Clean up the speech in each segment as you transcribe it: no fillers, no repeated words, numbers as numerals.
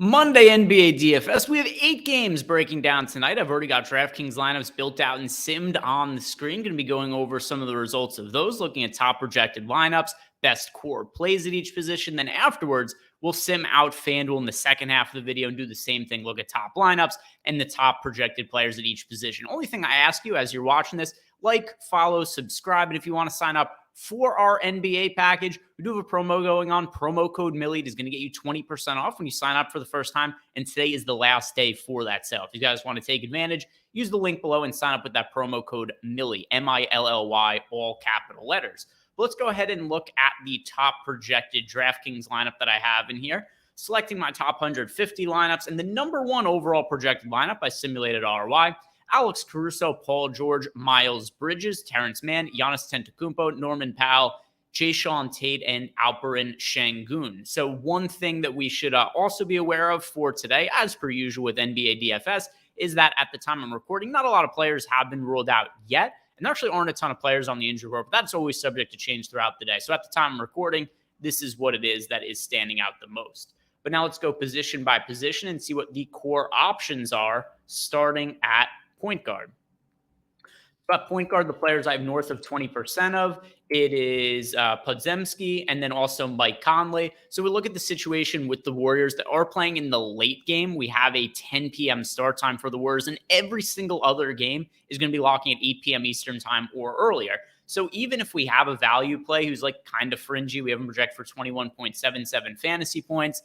Monday NBA DFS. We have 8 games breaking down tonight. I've already got DraftKings lineups built out and simmed on the screen. Going to be going over some of the results of those, looking at top projected lineups, best core plays at each position. Then afterwards, we'll sim out FanDuel in the second half of the video and do the same thing. Look at top lineups and the top projected players at each position. Only thing I ask you as you're watching this, like, follow, subscribe. And if you want to sign up for our NBA package, we do have a promo going on. Promo code Millie is going to get you 20% off when you sign up for the first time. And today is the last day for that sale. If you guys want to take advantage, use the link below and sign up with that promo code Millie, M-I-L-L-Y, all capital letters. But let's go ahead and look at the top projected DraftKings lineup that I have in here. Selecting my top 150 lineups, and the number one overall projected lineup I simulated ROI. Alex Caruso, Paul George, Miles Bridges, Terrence Mann, Giannis Antetokounmpo, Norman Powell, Jayshawn Tate, and Alperen Şengün. So one thing that we should also be aware of for today, as per usual with NBA DFS, is that at the time I'm recording, not a lot of players have been ruled out yet, and there actually aren't a ton of players on the injury report, but that's always subject to change throughout the day. So at the time I'm recording, this is what it is that is standing out the most. But now let's go position by position and see what the core options are, starting at point guard. But point guard, the players I have north of 20% of, it is Podziemski and then also Mike Conley. So we look at the situation with the Warriors that are playing in the late game. We have a 10 p.m. start time for the Warriors, and every single other game is going to be locking at 8 p.m. Eastern time or earlier. So even if we have a value play who's like kind of fringy, we have him project for 21.77 fantasy points,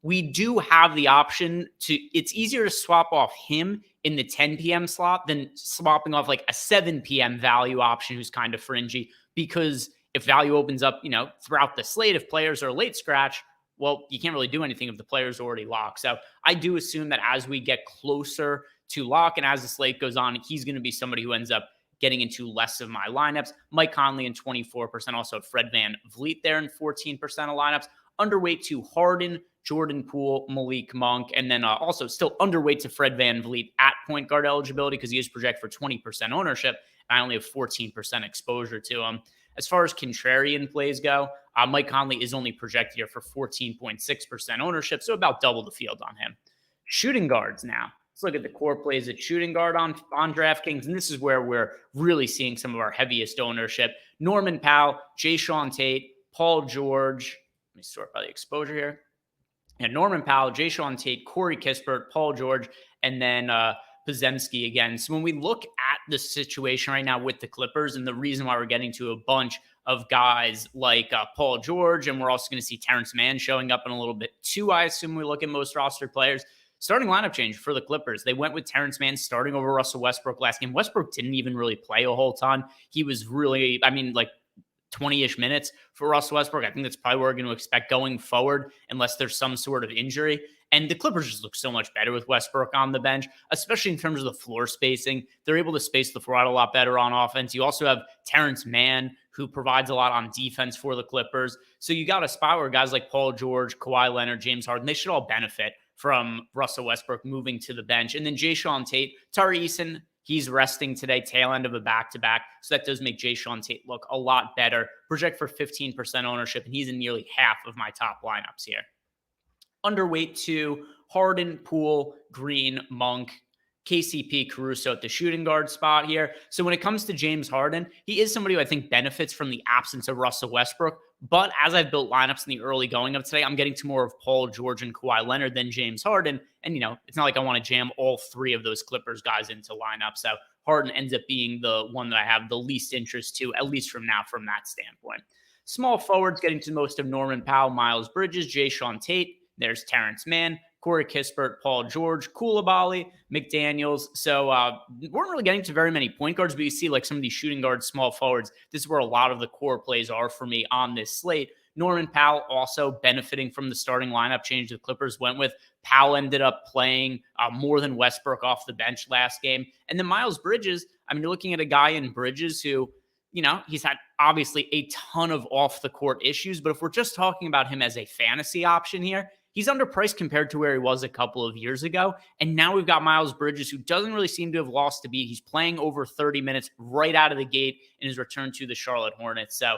we do have the option to, it's easier to swap off him in the 10 p.m. slot than swapping off like a 7 p.m. value option who's kind of fringy, because if value opens up, throughout the slate, if players are late scratch, well, you can't really do anything if the player's already locked. So I do assume that as we get closer to lock and as the slate goes on, he's going to be somebody who ends up getting into less of my lineups. Mike Conley in 24%, also Fred VanVleet there in 14% of lineups. Underweight to Harden, Jordan Poole, Malik Monk, and then also still underweight to Fred VanVleet at point guard eligibility because he is projected for 20% ownership. And I only have 14% exposure to him. As far as contrarian plays go, Mike Conley is only projected here for 14.6% ownership, so about double the field on him. Shooting guards now. Let's look at the core plays at shooting guard on DraftKings, and this is where we're really seeing some of our heaviest ownership. Norman Powell, Jayshawn Tate, Paul George. Let me sort by the exposure here. And Norman Powell, Jayshawn Tate, Corey Kispert, Paul George, and then Podziemski again. So when we look at the situation right now with the Clippers, and the reason why we're getting to a bunch of guys like Paul George, and we're also going to see Terrence Mann showing up in a little bit too, I assume we look at most roster players. Starting lineup change for the Clippers. They went with Terrence Mann starting over Russell Westbrook last game. Westbrook didn't even really play a whole ton. He was really, 20-ish minutes for Russell Westbrook. I think that's probably what we're going to expect going forward unless there's some sort of injury. And the Clippers just look so much better with Westbrook on the bench, especially in terms of the floor spacing. They're able to space the floor out a lot better on offense. You also have Terrence Mann, who provides a lot on defense for the Clippers. So you got a spot where guys like Paul George, Kawhi Leonard, James Harden, they should all benefit from Russell Westbrook moving to the bench. And then Jayshawn Tate, Tari Eason, he's resting today, tail end of a back-to-back. So that does make Jayshawn Tate look a lot better. Project for 15% ownership, and he's in nearly half of my top lineups here. Underweight to Harden, Poole, Green, Monk, KCP, Caruso at the shooting guard spot here. So when it comes to James Harden, he is somebody who I think benefits from the absence of Russell Westbrook. But as I've built lineups in the early going of today, I'm getting to more of Paul George and Kawhi Leonard than James Harden. And, it's not like I want to jam all three of those Clippers guys into lineup. So Harden ends up being the one that I have the least interest to, at least from now, from that standpoint. Small forwards getting to most of Norman Powell, Miles Bridges, Jayshawn Tate. There's Terrence Mann, Corey Kispert, Paul George, Coulibaly, McDaniels. So weren't really getting to very many point guards, but you see like some of these shooting guards, small forwards. This is where a lot of the core plays are for me on this slate. Norman Powell also benefiting from the starting lineup change the Clippers went with. Powell ended up playing more than Westbrook off the bench last game. And then Miles Bridges, you're looking at a guy in Bridges who, he's had obviously a ton of off the court issues, but if we're just talking about him as a fantasy option here, he's underpriced compared to where he was a couple of years ago. And now we've got Miles Bridges, who doesn't really seem to have lost a beat. He's playing over 30 minutes right out of the gate in his return to the Charlotte Hornets. So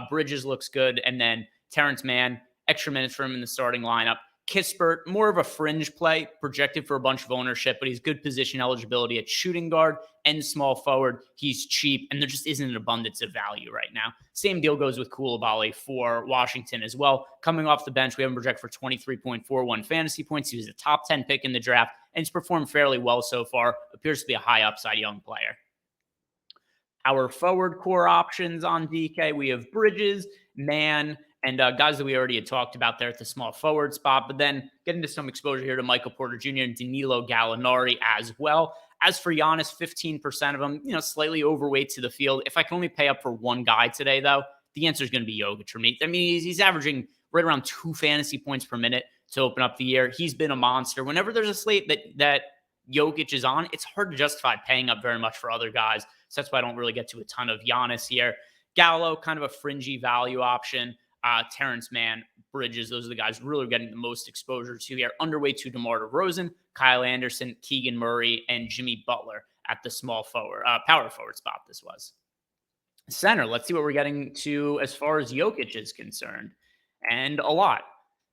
Bridges looks good. And then Terrence Mann, extra minutes for him in the starting lineup. Kispert, more of a fringe play, projected for a bunch of ownership, but he's good position eligibility at shooting guard and small forward. He's cheap, and there just isn't an abundance of value right now. Same deal goes with Koulibaly for Washington as well. Coming off the bench, we have him projected for 23.41 fantasy points. He was a top 10 pick in the draft, and he's performed fairly well so far. Appears to be a high upside young player. Our forward core options on DK, we have Bridges, Mann, and guys that we already had talked about there at the small forward spot, but then get into some exposure here to Michael Porter Jr. and Danilo Gallinari as well. As for Giannis, 15% of them, slightly overweight to the field. If I can only pay up for one guy today, though, the answer is going to be Jokic for me. I mean, he's averaging right around 2 fantasy points per minute to open up the year. He's been a monster. Whenever there's a slate that Jokic is on, it's hard to justify paying up very much for other guys. So that's why I don't really get to a ton of Giannis here. Gallo, kind of a fringy value option. Terrence Mann, Bridges, those are the guys really getting the most exposure to here. Underweight to DeMar DeRozan, Kyle Anderson, Keegan Murray, and Jimmy Butler at the small forward, power forward spot this was. Center, let's see what we're getting to as far as Jokic is concerned. And a lot.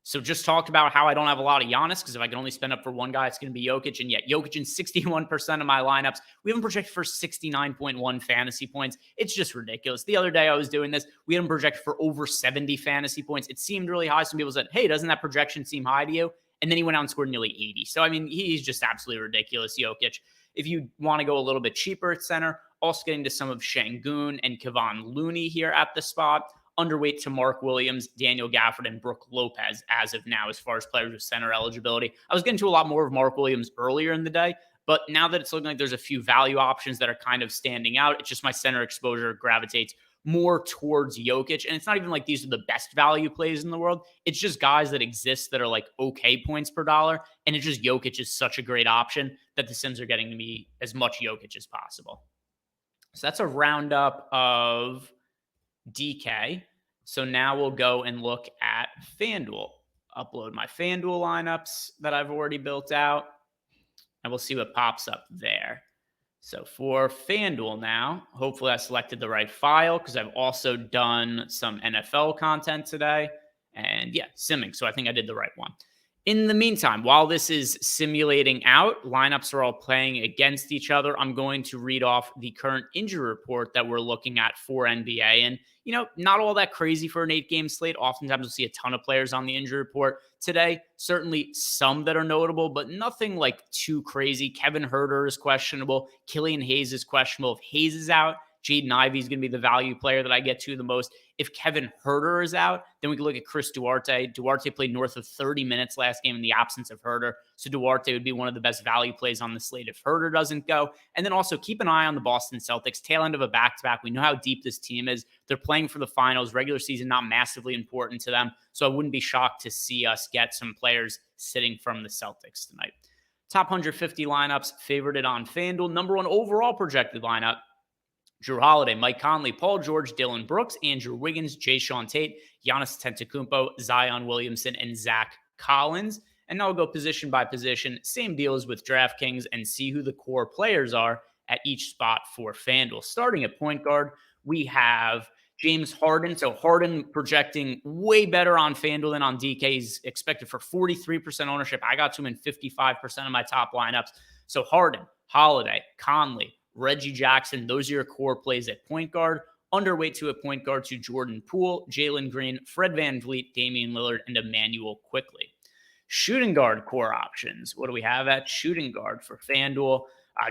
So just talked about how I don't have a lot of Giannis, because if I can only spend up for one guy, it's going to be Jokic. And yet Jokic in 61% of my lineups. We have him projected for 69.1 fantasy points. It's just ridiculous. The other day I was doing this, we had him projected for over 70 fantasy points. It seemed really high. Some people said, hey, doesn't that projection seem high to you? And then he went out and scored nearly 80. So, I mean, he's just absolutely ridiculous, Jokic. If you want to go a little bit cheaper at center, also getting to some of Şengün and Kevon Looney here at the spot. Underweight to Mark Williams, Daniel Gafford, and Brook Lopez as of now, as far as players with center eligibility. I was getting to a lot more of Mark Williams earlier in the day, but now that it's looking like there's a few value options that are kind of standing out, it's just my center exposure gravitates more towards Jokic. And it's not even like these are the best value plays in the world. It's just guys that exist that are like okay points per dollar. And it's just Jokic is such a great option that the Sims are getting to me as much Jokic as possible. So that's a roundup of DK. So now we'll go and look at FanDuel. Upload my FanDuel lineups that I've already built out, and we'll see what pops up there. So for FanDuel now, hopefully I selected the right file, because I've also done some NFL content today. And yeah, simming. So I think I did the right one. In the meantime, while this is simulating out, lineups are all playing against each other. I'm going to read off the current injury report that we're looking at for NBA. And, not all that crazy for an 8-game slate. Oftentimes we'll see a ton of players on the injury report. Today, certainly some that are notable, but nothing like too crazy. Kevin Huerter is questionable. Killian Hayes is questionable. If Hayes is out, Jaden Ivey is going to be the value player that I get to the most. If Kevin Huerter is out, then we can look at Chris Duarte. Duarte played north of 30 minutes last game in the absence of Huerter. So Duarte would be one of the best value plays on the slate if Huerter doesn't go. And then also keep an eye on the Boston Celtics, tail end of a back-to-back. We know how deep this team is. They're playing for the finals. Regular season not massively important to them. So I wouldn't be shocked to see us get some players sitting from the Celtics tonight. Top 150 lineups, favorited on FanDuel. Number 1 overall projected lineup. Drew Holiday, Mike Conley, Paul George, Dylan Brooks, Andrew Wiggins, Jayshawn Tate, Giannis Antetokounmpo, Zion Williamson, and Zach Collins. And now we'll go position by position. Same deal as with DraftKings, and see who the core players are at each spot for FanDuel. Starting at point guard, we have James Harden. So Harden projecting way better on FanDuel than on DK. He's expected for 43% ownership. I got to him in 55% of my top lineups. So Harden, Holiday, Conley, Reggie Jackson, those are your core plays at point guard. Underweight to a point guard to Jordan Poole, Jalen Green, Fred VanVleet, Damian Lillard, and Emmanuel Quickley. Shooting guard core options. What do we have at shooting guard for FanDuel?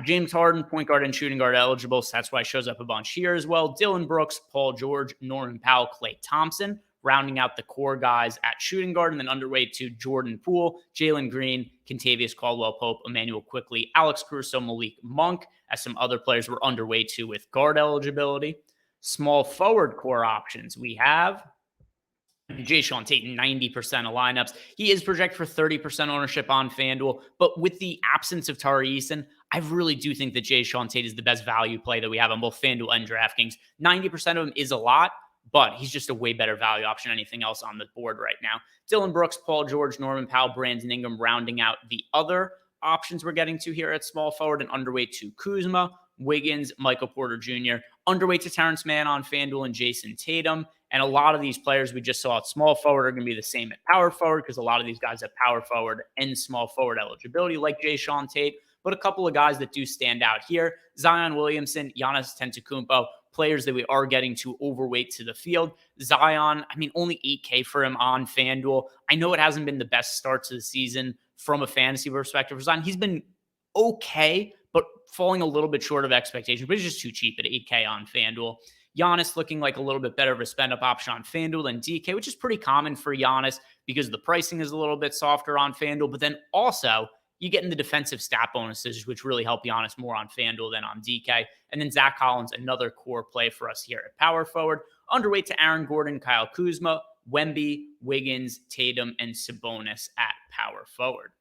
James Harden, point guard and shooting guard eligible, so that's why it shows up a bunch here as well. Dylan Brooks, Paul George, Norman Powell, Klay Thompson, rounding out the core guys at shooting guard, and then underweight to Jordan Poole, Jalen Green, Kentavious Caldwell-Pope, Emmanuel Quickley, Alex Caruso, Malik Monk, as some other players were underweight to with guard eligibility. Small forward core options. We have Jayshawn Tate, 90% of lineups. He is projected for 30% ownership on FanDuel, but with the absence of Tari Eason, I really do think that Jayshawn Tate is the best value play that we have on both FanDuel and DraftKings. 90% of him is a lot, but he's just a way better value option than anything else on the board right now. Dylan Brooks, Paul George, Norman Powell, Brandon Ingram, rounding out the other options we're getting to here at small forward, and underweight to Kuzma, Wiggins, Michael Porter Jr., underweight to Terrence Mann on FanDuel and Jason Tatum, And a lot of these players we just saw at small forward are going to be the same at power forward because a lot of these guys have power forward and small forward eligibility like Jayshawn Tate. But a couple of guys that do stand out here, Zion Williamson, Giannis Antetokounmpo, players that we are getting too overweight to the field. Zion, I mean, only 8K for him on FanDuel. I know it hasn't been the best start to the season from a fantasy perspective for Zion. He's been okay, but falling a little bit short of expectations, but he's just too cheap at 8K on FanDuel. Giannis looking like a little bit better of a spend-up option on FanDuel than DK, which is pretty common for Giannis because the pricing is a little bit softer on FanDuel, but then also you get in the defensive stat bonuses, which really help Giannis more on FanDuel than on DK. And then Zach Collins, another core play for us here at power forward. Underweight to Aaron Gordon, Kyle Kuzma, Wemby, Wiggins, Tatum, and Sabonis at power forward.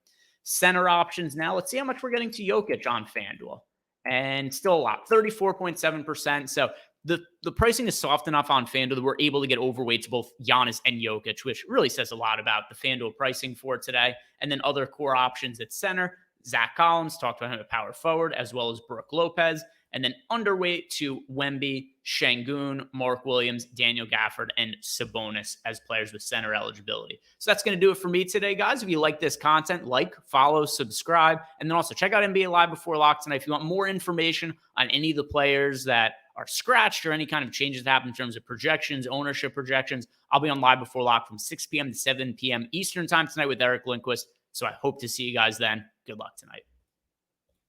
Center options now. Let's see how much we're getting to Jokic on FanDuel. And still a lot, 34.7%. So the pricing is soft enough on FanDuel that we're able to get overweight to both Giannis and Jokic, which really says a lot about the FanDuel pricing for today. And then other core options at center, Zach Collins, talked about him at power forward, as well as Brook Lopez. And then underweight to Wemby, Şengün, Mark Williams, Daniel Gafford, and Sabonis as players with center eligibility. So that's going to do it for me today, guys. If you like this content, like, follow, subscribe, and then also check out NBA Live Before Lock tonight. If you want more information on any of the players that are scratched or any kind of changes that happen in terms of projections, ownership projections, I'll be on Live Before Lock from 6 p.m. to 7 p.m. Eastern time tonight with Eric Lindquist. So I hope to see you guys then. Good luck tonight.